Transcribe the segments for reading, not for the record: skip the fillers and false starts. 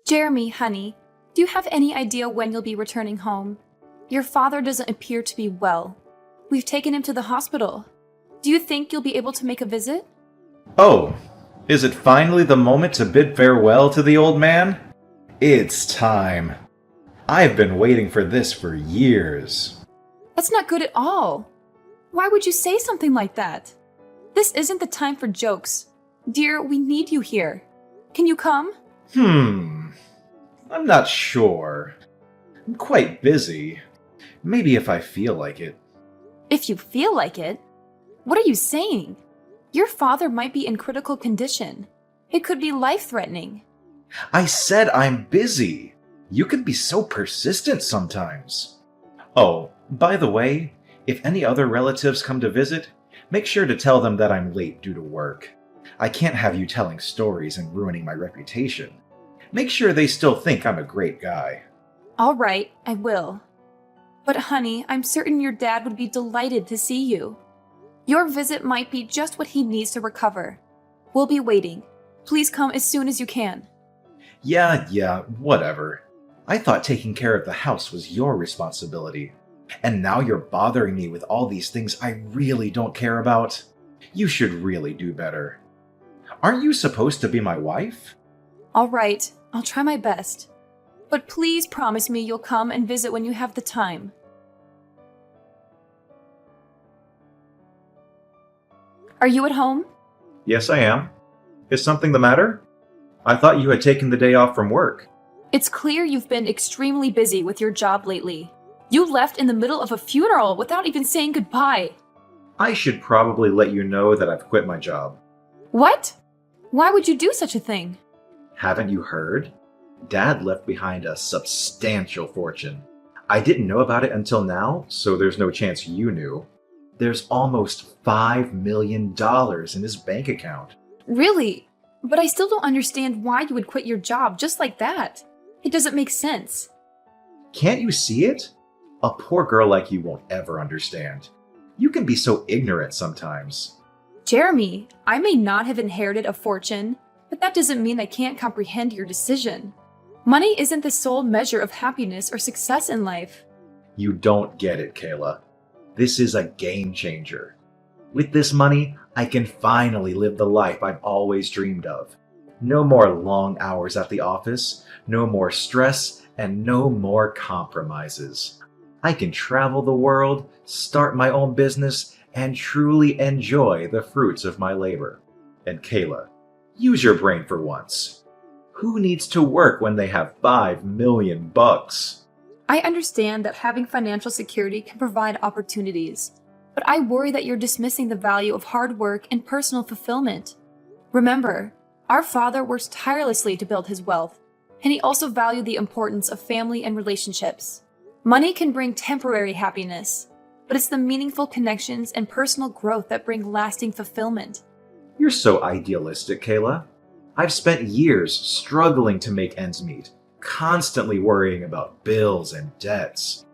Jeremy, honey, do you have any idea when you'll be returning home? Your father doesn't appear to be well. We've taken him to the hospital. Do you think you'll be able to make a visit? Oh, is it finally the moment to bid farewell to the old man? It's time. I've been waiting for this for years. That's not good at all. Why would you say something like that? This isn't the time for jokes. Dear, we need you here. Can you come? I'm not sure. I'm quite busy. Maybe if I feel like it. If you feel like it? What are you saying? Your father might be in critical condition. It could be life-threatening. I said I'm busy. You can be so persistent sometimes. Oh, by the way, if any other relatives come to visit, make sure to tell them that I'm late due to work. I can't have you telling stories and ruining my reputation. Make sure they still think I'm a great guy. All right, I will. But honey, I'm certain your dad would be delighted to see you. Your visit might be just what he needs to recover. We'll be waiting. Please come as soon as you can. Yeah, whatever. I thought taking care of the house was your responsibility. And now you're bothering me with all these things I really don't care about. You should really do better. Aren't you supposed to be my wife? All right, I'll try my best. But please promise me you'll come and visit when you have the time. Are you at home? Yes, I am. Is something the matter? I thought you had taken the day off from work. It's clear you've been extremely busy with your job lately. You left in the middle of a funeral without even saying goodbye. I should probably let you know that I've quit my job. What? Why would you do such a thing? Haven't you heard? Dad left behind a substantial fortune. I didn't know about it until now, so there's no chance you knew. There's almost $5 million in his bank account. Really? But I still don't understand why you would quit your job just like that. It doesn't make sense. Can't you see it? A poor girl like you won't ever understand. You can be so ignorant sometimes. Jeremy, I may not have inherited a fortune, but that doesn't mean I can't comprehend your decision. Money isn't the sole measure of happiness or success in life. You don't get it, Kayla. This is a game changer. With this money, I can finally live the life I've always dreamed of. No more long hours at the office, no more stress, and no more compromises. I can travel the world, start my own business, and truly enjoy the fruits of my labor. And Kayla, use your brain for once. Who needs to work when they have $5 million? I understand that having financial security can provide opportunities, but I worry that you're dismissing the value of hard work and personal fulfillment. Remember, our father worked tirelessly to build his wealth, and he also valued the importance of family and relationships. Money can bring temporary happiness, but it's the meaningful connections and personal growth that bring lasting fulfillment. You're so idealistic, Kayla. I've spent years struggling to make ends meet, constantly worrying about bills and debts.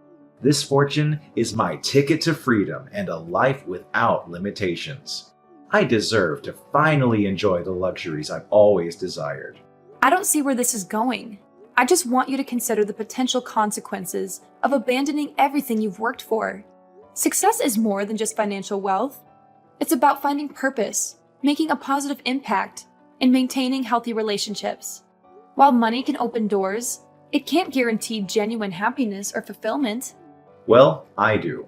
This fortune is my ticket to freedom and a life without limitations. I deserve to finally enjoy the luxuries I've always desired. I don't see where this is going. I just want you to consider the potential consequences of abandoning everything you've worked for. Success is more than just financial wealth. It's about finding purpose, making a positive impact, and maintaining healthy relationships. While money can open doors, it can't guarantee genuine happiness or fulfillment. Well, I do.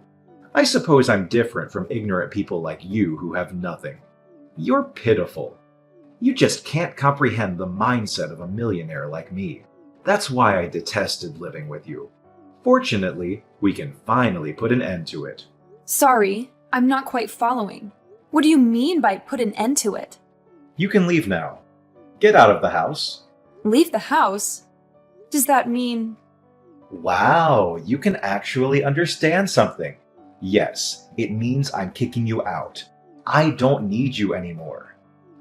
I suppose I'm different from ignorant people like you who have nothing. You're pitiful. You just can't comprehend the mindset of a millionaire like me. That's why I detested living with you. Fortunately, we can finally put an end to it. Sorry, I'm not quite following. What do you mean by put an end to it? You can leave now. Get out of the house. Leave the house? Does that mean... Wow, you can actually understand something. Yes, it means I'm kicking you out. I don't need you anymore.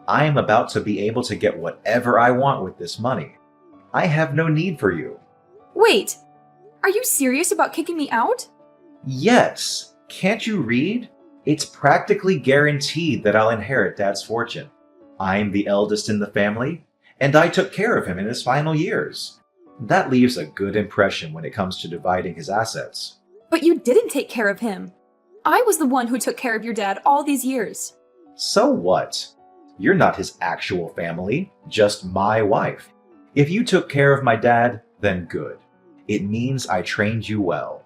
I am about to be able to get whatever I want with this money. I have no need for you. Wait, are you serious about kicking me out? Yes, can't you read? It's practically guaranteed that I'll inherit Dad's fortune. I'm the eldest in the family, and I took care of him in his final years. That leaves a good impression when it comes to dividing his assets. But you didn't take care of him. I was the one who took care of your dad all these years. So what? You're not his actual family, just my wife. If you took care of my dad, then good. It means I trained you well.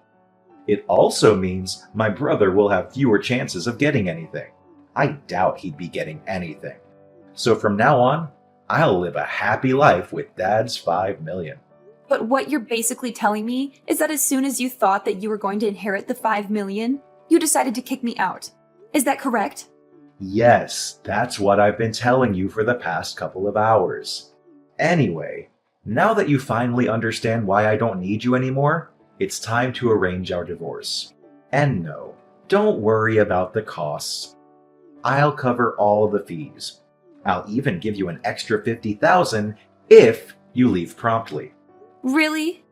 It also means my brother will have fewer chances of getting anything. I doubt he'd be getting anything. So from now on, I'll live a happy life with Dad's $5 million. But what you're basically telling me is that as soon as you thought that you were going to inherit the $5 million, you decided to kick me out. Is that correct? Yes, that's what I've been telling you for the past couple of hours. Anyway, now that you finally understand why I don't need you anymore, it's time to arrange our divorce. And no, don't worry about the costs. I'll cover all the fees. I'll even give you an extra $50,000 if you leave promptly. Really?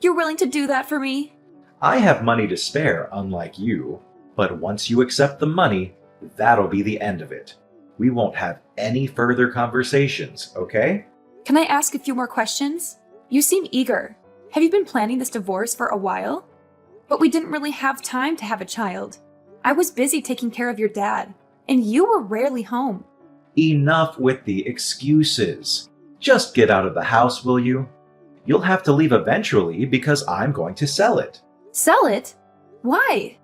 You're willing to do that for me? I have money to spare, unlike you, but once you accept the money, that'll be the end of it. We won't have any further conversations, okay? Can I ask a few more questions? You seem eager. Have you been planning this divorce for a while? But we didn't really have time to have a child. I was busy taking care of your dad, and you were rarely home. Enough with the excuses. Just get out of the house, will you? You'll have to leave eventually because I'm going to sell it. Sell it? Why?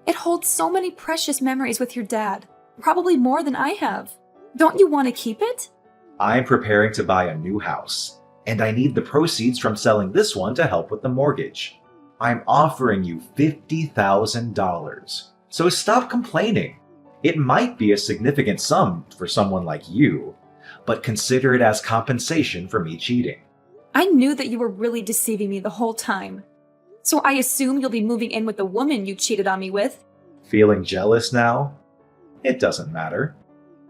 It holds so many precious memories with your dad, probably more than I have. Don't you want to keep it? I'm preparing to buy a new house, and I need the proceeds from selling this one to help with the mortgage. I'm offering you $50,000, so stop complaining. It might be a significant sum for someone like you, but consider it as compensation for me cheating. I knew that you were really deceiving me the whole time. So I assume you'll be moving in with the woman you cheated on me with. Feeling jealous now? It doesn't matter.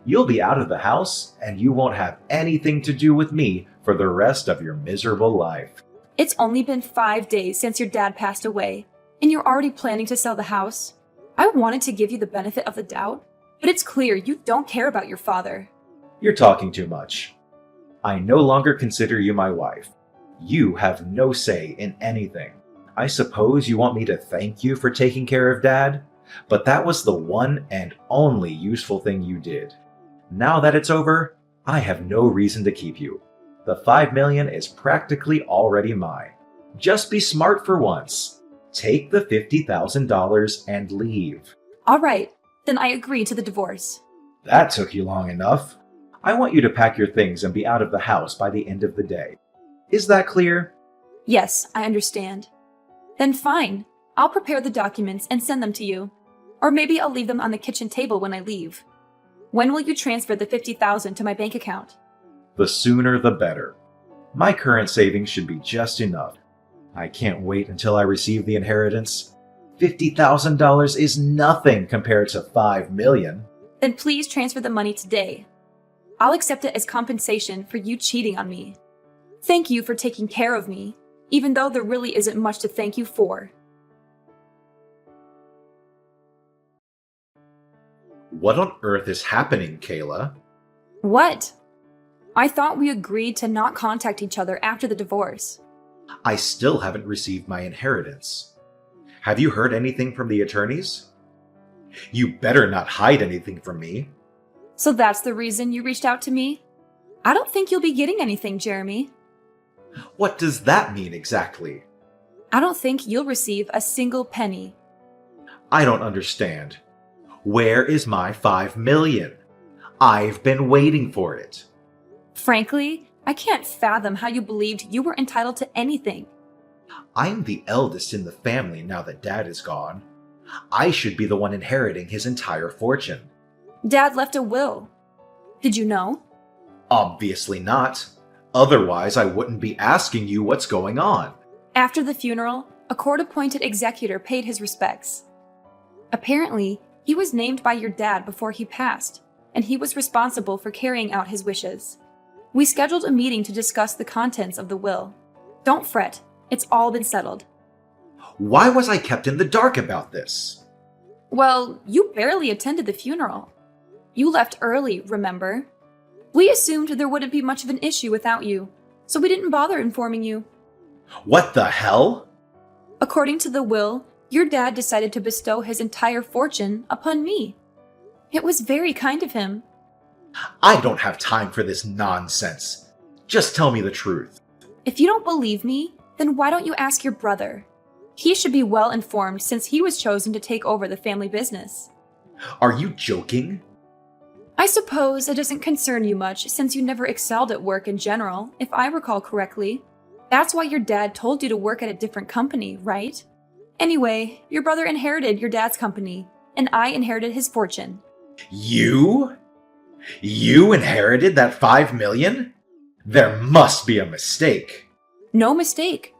You'll be out of the house, and you won't have anything to do with me for the rest of your miserable life. It's only been 5 days since your dad passed away, and you're already planning to sell the house. I wanted to give you the benefit of the doubt, but it's clear you don't care about your father. You're talking too much. I no longer consider you my wife. You have no say in anything. I suppose you want me to thank you for taking care of Dad, but that was the one and only useful thing you did. Now that it's over, I have no reason to keep you. The $5 million is practically already mine. Just be smart for once. Take the $50,000 and leave. All right, then I agree to the divorce. That took you long enough. I want you to pack your things and be out of the house by the end of the day. Is that clear? Yes, I understand. Then fine. I'll prepare the documents and send them to you. Or maybe I'll leave them on the kitchen table when I leave. When will you transfer the $50,000 to my bank account? The sooner the better. My current savings should be just enough. I can't wait until I receive the inheritance. $50,000 is nothing compared to $5 million. Then please transfer the money today. I'll accept it as compensation for you cheating on me. Thank you for taking care of me, even though there really isn't much to thank you for. What on earth is happening, Kayla? What? I thought we agreed to not contact each other after the divorce. I still haven't received my inheritance. Have you heard anything from the attorneys? You better not hide anything from me. So that's the reason you reached out to me? I don't think you'll be getting anything, Jeremy. What does that mean exactly? I don't think you'll receive a single penny. I don't understand. Where is my $5 million? I've been waiting for it. Frankly, I can't fathom how you believed you were entitled to anything. I'm the eldest in the family now that Dad is gone. I should be the one inheriting his entire fortune. Dad left a will. Did you know? Obviously not. Otherwise, I wouldn't be asking you what's going on. After the funeral, a court-appointed executor paid his respects. Apparently, he was named by your dad before he passed, and he was responsible for carrying out his wishes. We scheduled a meeting to discuss the contents of the will. Don't fret, it's all been settled. Why was I kept in the dark about this? Well, you barely attended the funeral. You left early, remember? We assumed there wouldn't be much of an issue without you, so we didn't bother informing you. What the hell? According to the will, your dad decided to bestow his entire fortune upon me. It was very kind of him. I don't have time for this nonsense. Just tell me the truth. If you don't believe me, then why don't you ask your brother? He should be well informed since he was chosen to take over the family business. Are you joking? I suppose it doesn't concern you much since you never excelled at work in general, if I recall correctly. That's why your dad told you to work at a different company, right? Anyway, your brother inherited your dad's company, and I inherited his fortune. You? You inherited that 5 million? There must be a mistake. No mistake.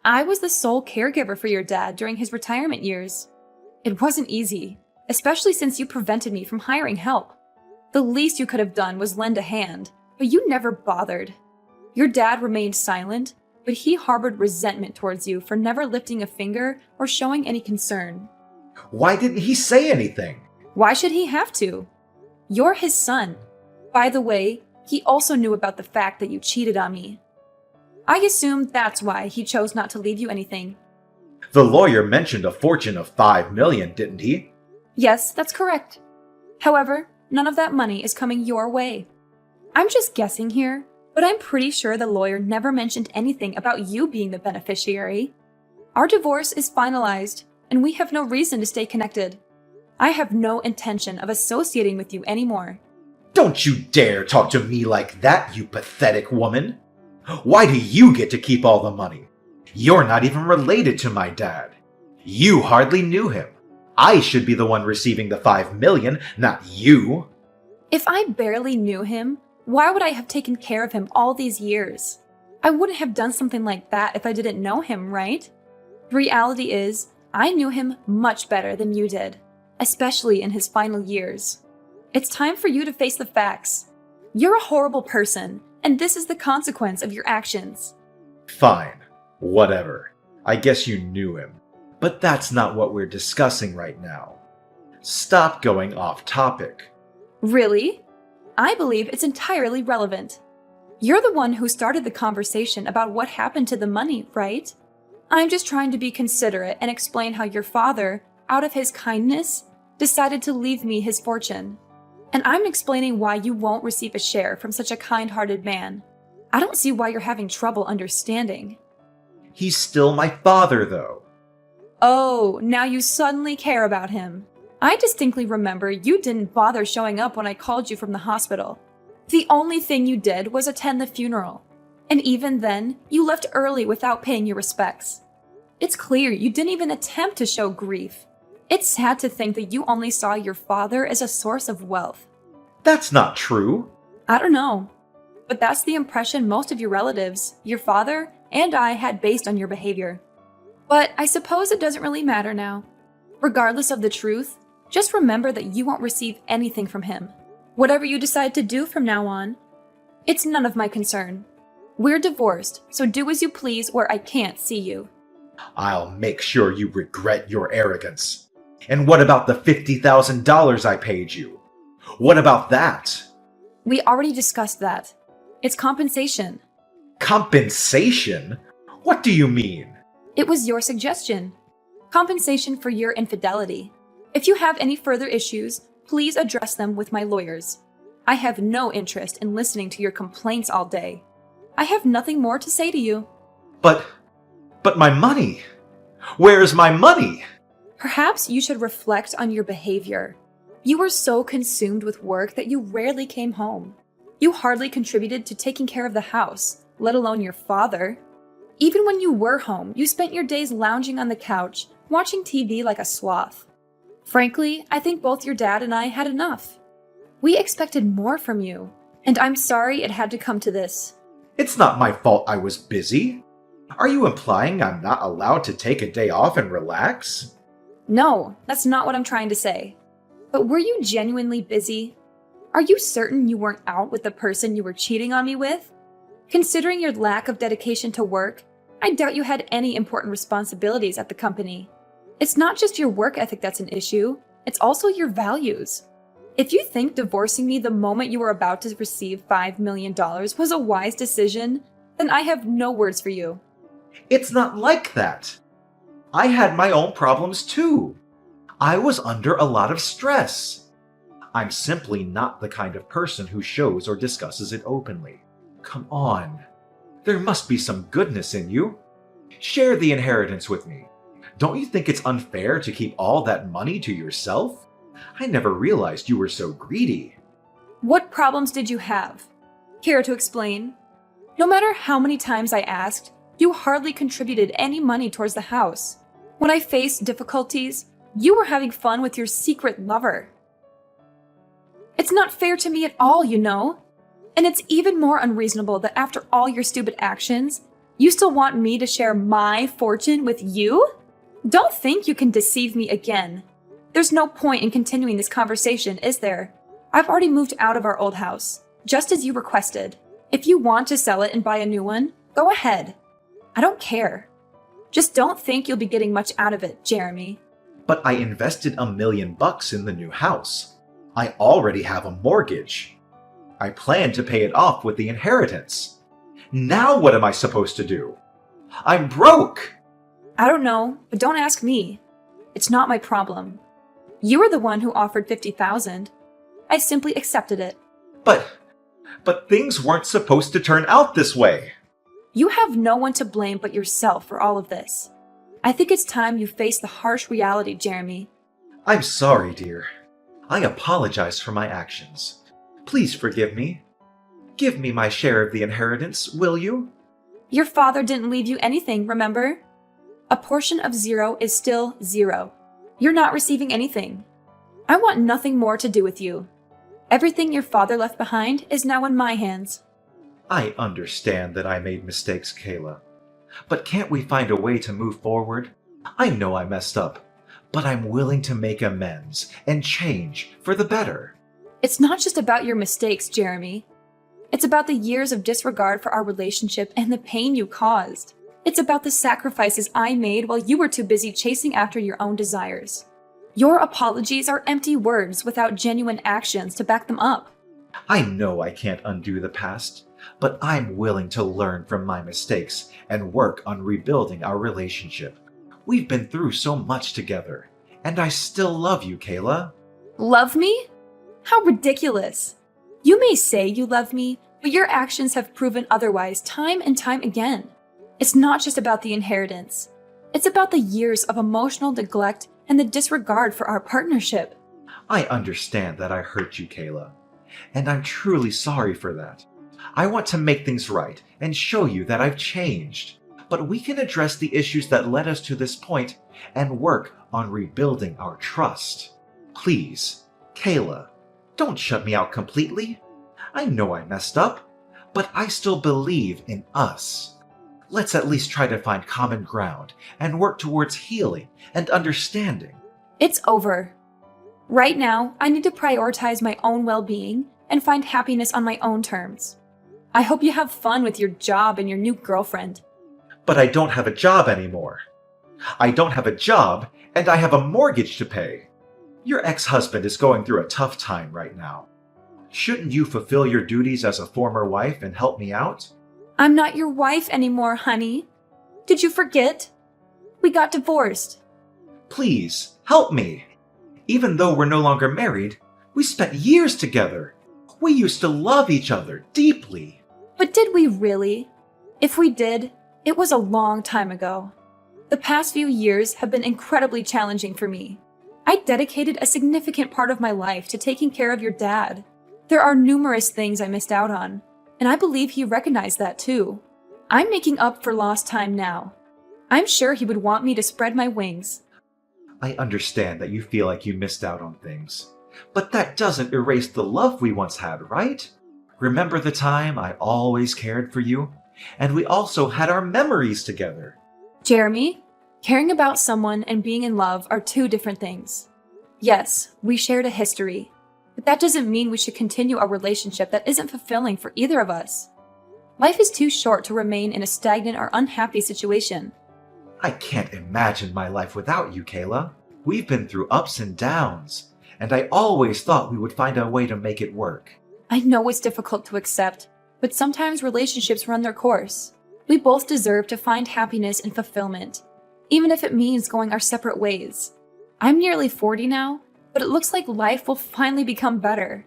I was the sole caregiver for your dad during his retirement years. It wasn't easy, especially since you prevented me from hiring help. The least you could have done was lend a hand, but you never bothered. Your dad remained silent, but he harbored resentment towards you for never lifting a finger or showing any concern. Why didn't he say anything? Why should he have to? You're his son. By the way, he also knew about the fact that you cheated on me. I assumed that's why he chose not to leave you anything. The lawyer mentioned a fortune of 5 million, didn't he? Yes, that's correct. However, none of that money is coming your way. I'm just guessing here, but I'm pretty sure the lawyer never mentioned anything about you being the beneficiary. Our divorce is finalized, and we have no reason to stay connected. I have no intention of associating with you anymore. Don't you dare talk to me like that, you pathetic woman! Why do you get to keep all the money? You're not even related to my dad. You hardly knew him. I should be the one receiving the 5 million, not you. If I barely knew him, why would I have taken care of him all these years? I wouldn't have done something like that if I didn't know him, right? The reality is, I knew him much better than you did, especially in his final years. It's time for you to face the facts. You're a horrible person, and this is the consequence of your actions. Fine. Whatever. I guess you knew him. But that's not what we're discussing right now. Stop going off topic. Really? I believe it's entirely relevant. You're the one who started the conversation about what happened to the money, right? I'm just trying to be considerate and explain how your father, out of his kindness, decided to leave me his fortune. And I'm explaining why you won't receive a share from such a kind-hearted man. I don't see why you're having trouble understanding. He's still my father, though. Oh, now you suddenly care about him. I distinctly remember you didn't bother showing up when I called you from the hospital. The only thing you did was attend the funeral. And even then, you left early without paying your respects. It's clear you didn't even attempt to show grief. It's sad to think that you only saw your father as a source of wealth. That's not true. I don't know. But that's the impression most of your relatives, your father, and I had based on your behavior. But I suppose it doesn't really matter now. Regardless of the truth, just remember that you won't receive anything from him. Whatever you decide to do from now on, it's none of my concern. We're divorced, so do as you please where I can't see you. I'll make sure you regret your arrogance. And what about the $50,000 I paid you? What about that? We already discussed that. It's compensation. Compensation? What do you mean? It was your suggestion. Compensation for your infidelity. If you have any further issues, please address them with my lawyers. I have no interest in listening to your complaints all day. I have nothing more to say to you. But my money! Where's my money? Perhaps you should reflect on your behavior. You were so consumed with work that you rarely came home. You hardly contributed to taking care of the house, let alone your father. Even when you were home, you spent your days lounging on the couch, watching TV like a sloth. Frankly, I think both your dad and I had enough. We expected more from you, and I'm sorry it had to come to this. It's not my fault I was busy. Are you implying I'm not allowed to take a day off and relax? No, that's not what I'm trying to say. But were you genuinely busy? Are you certain you weren't out with the person you were cheating on me with? Considering your lack of dedication to work, I doubt you had any important responsibilities at the company. It's not just your work ethic that's an issue, it's also your values. If you think divorcing me the moment you were about to receive $5 million was a wise decision, then I have no words for you. It's not like that. I had my own problems too. I was under a lot of stress. I'm simply not the kind of person who shows or discusses it openly. Come on. There must be some goodness in you. Share the inheritance with me. Don't you think it's unfair to keep all that money to yourself? I never realized you were so greedy. What problems did you have? Care to explain? No matter how many times I asked, you hardly contributed any money towards the house. When I faced difficulties, you were having fun with your secret lover. It's not fair to me at all, you know. And it's even more unreasonable that after all your stupid actions, you still want me to share my fortune with you? Don't think you can deceive me again. There's no point in continuing this conversation, is there? I've already moved out of our old house, just as you requested. If you want to sell it and buy a new one, go ahead. I don't care. Just don't think you'll be getting much out of it, Jeremy. But I invested $1 million in the new house. I already have a mortgage. I plan to pay it off with the inheritance. Now what am I supposed to do? I'm broke! I don't know, but don't ask me. It's not my problem. You were the one who offered $50,000. I simply accepted it. But things weren't supposed to turn out this way. You have no one to blame but yourself for all of this. I think it's time you face the harsh reality, Jeremy. I'm sorry, dear. I apologize for my actions. Please forgive me. Give me my share of the inheritance, will you? Your father didn't leave you anything, remember? A portion of 0 is still 0. You're not receiving anything. I want nothing more to do with you. Everything your father left behind is now in my hands. I understand that I made mistakes, Kayla. But can't we find a way to move forward? I know I messed up, but I'm willing to make amends and change for the better. It's not just about your mistakes, Jeremy. It's about the years of disregard for our relationship and the pain you caused. It's about the sacrifices I made while you were too busy chasing after your own desires. Your apologies are empty words without genuine actions to back them up. I know I can't undo the past, but I'm willing to learn from my mistakes and work on rebuilding our relationship. We've been through so much together, and I still love you, Kayla. Love me? How ridiculous. You may say you love me, but your actions have proven otherwise time and time again. It's not just about the inheritance. It's about the years of emotional neglect and the disregard for our partnership. I understand that I hurt you, Kayla, and I'm truly sorry for that. I want to make things right and show you that I've changed. But we can address the issues that led us to this point and work on rebuilding our trust. Please, Kayla, don't shut me out completely. I know I messed up, but I still believe in us. Let's at least try to find common ground and work towards healing and understanding. It's over. Right now, I need to prioritize my own well-being and find happiness on my own terms. I hope you have fun with your job and your new girlfriend. But I don't have a job anymore. I don't have a job, and I have a mortgage to pay. Your ex-husband is going through a tough time right now. Shouldn't you fulfill your duties as a former wife and help me out? I'm not your wife anymore, honey. Did you forget? We got divorced. Please, help me. Even though we're no longer married, we spent years together. We used to love each other deeply. But did we really? If we did, it was a long time ago. The past few years have been incredibly challenging for me. I dedicated a significant part of my life to taking care of your dad. There are numerous things I missed out on, and I believe he recognized that too. I'm making up for lost time now. I'm sure he would want me to spread my wings. I understand that you feel like you missed out on things, but that doesn't erase the love we once had, right? Remember the time I always cared for you? And we also had our memories together. Jeremy, caring about someone and being in love are two different things. Yes, we shared a history, but that doesn't mean we should continue a relationship that isn't fulfilling for either of us. Life is too short to remain in a stagnant or unhappy situation. I can't imagine my life without you, Kayla. We've been through ups and downs, and I always thought we would find a way to make it work. I know it's difficult to accept, but sometimes relationships run their course. We both deserve to find happiness and fulfillment, even if it means going our separate ways. I'm nearly 40 now, but it looks like life will finally become better.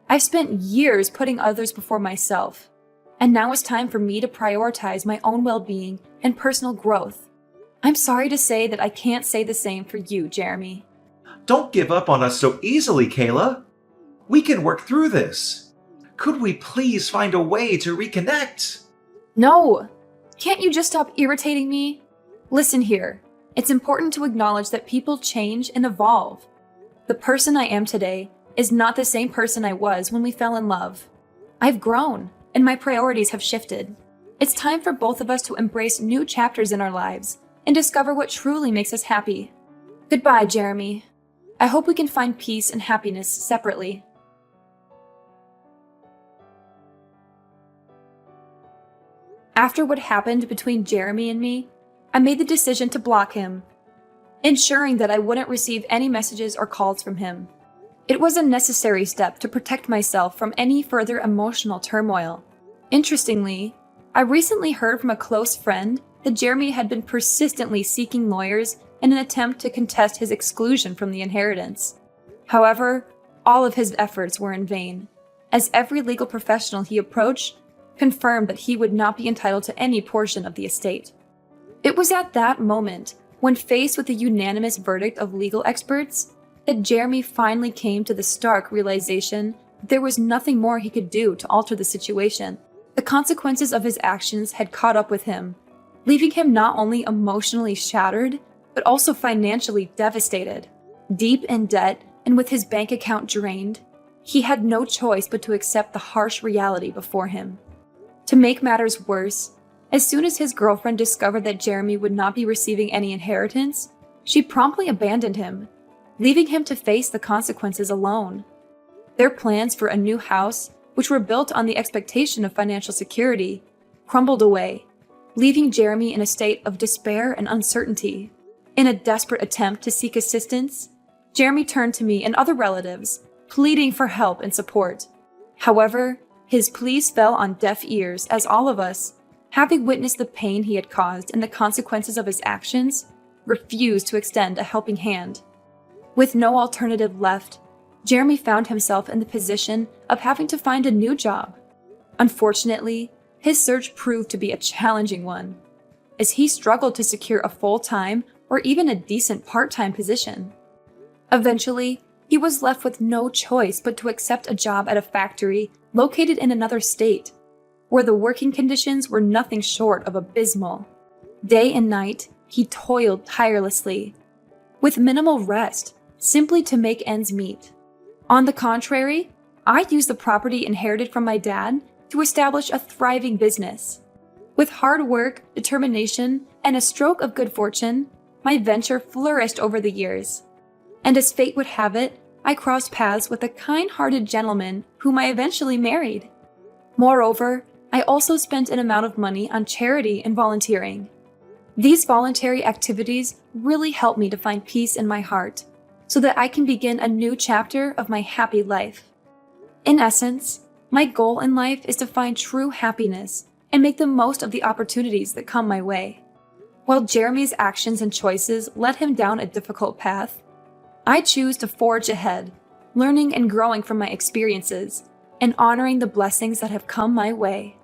I've spent years putting others before myself, and now it's time for me to prioritize my own well-being and personal growth. I'm sorry to say that I can't say the same for you, Jeremy. Don't give up on us so easily, Kayla. We can work through this. Could we please find a way to reconnect? No! Can't you just stop irritating me? Listen here. It's important to acknowledge that people change and evolve. The person I am today is not the same person I was when we fell in love. I've grown, and my priorities have shifted. It's time for both of us to embrace new chapters in our lives and discover what truly makes us happy. Goodbye, Jeremy. I hope we can find peace and happiness separately. After what happened between Jeremy and me, I made the decision to block him, ensuring that I wouldn't receive any messages or calls from him. It was a necessary step to protect myself from any further emotional turmoil. Interestingly, I recently heard from a close friend that Jeremy had been persistently seeking lawyers in an attempt to contest his exclusion from the inheritance. However, all of his efforts were in vain, as every legal professional he approached confirmed that he would not be entitled to any portion of the estate. It was at that moment, when faced with the unanimous verdict of legal experts, that Jeremy finally came to the stark realization that there was nothing more he could do to alter the situation. The consequences of his actions had caught up with him, leaving him not only emotionally shattered, but also financially devastated. Deep in debt and with his bank account drained, he had no choice but to accept the harsh reality before him. To make matters worse, as soon as his girlfriend discovered that Jeremy would not be receiving any inheritance, she promptly abandoned him, leaving him to face the consequences alone. Their plans for a new house, which were built on the expectation of financial security, crumbled away, leaving Jeremy in a state of despair and uncertainty. In a desperate attempt to seek assistance, Jeremy turned to me and other relatives, pleading for help and support. However, his pleas fell on deaf ears as all of us, having witnessed the pain he had caused and the consequences of his actions, refused to extend a helping hand. With no alternative left, Jeremy found himself in the position of having to find a new job. Unfortunately, his search proved to be a challenging one, as he struggled to secure a full-time or even a decent part-time position. Eventually, he was left with no choice but to accept a job at a factory located in another state, where the working conditions were nothing short of abysmal. Day and night, he toiled tirelessly, with minimal rest, simply to make ends meet. On the contrary, I used the property inherited from my dad to establish a thriving business. With hard work, determination, and a stroke of good fortune, my venture flourished over the years. And as fate would have it, I crossed paths with a kind-hearted gentleman whom I eventually married. Moreover, I also spent an amount of money on charity and volunteering. These voluntary activities really helped me to find peace in my heart, so that I can begin a new chapter of my happy life. In essence, my goal in life is to find true happiness and make the most of the opportunities that come my way. While Jeremy's actions and choices led him down a difficult path, I choose to forge ahead, learning and growing from my experiences, and honoring the blessings that have come my way.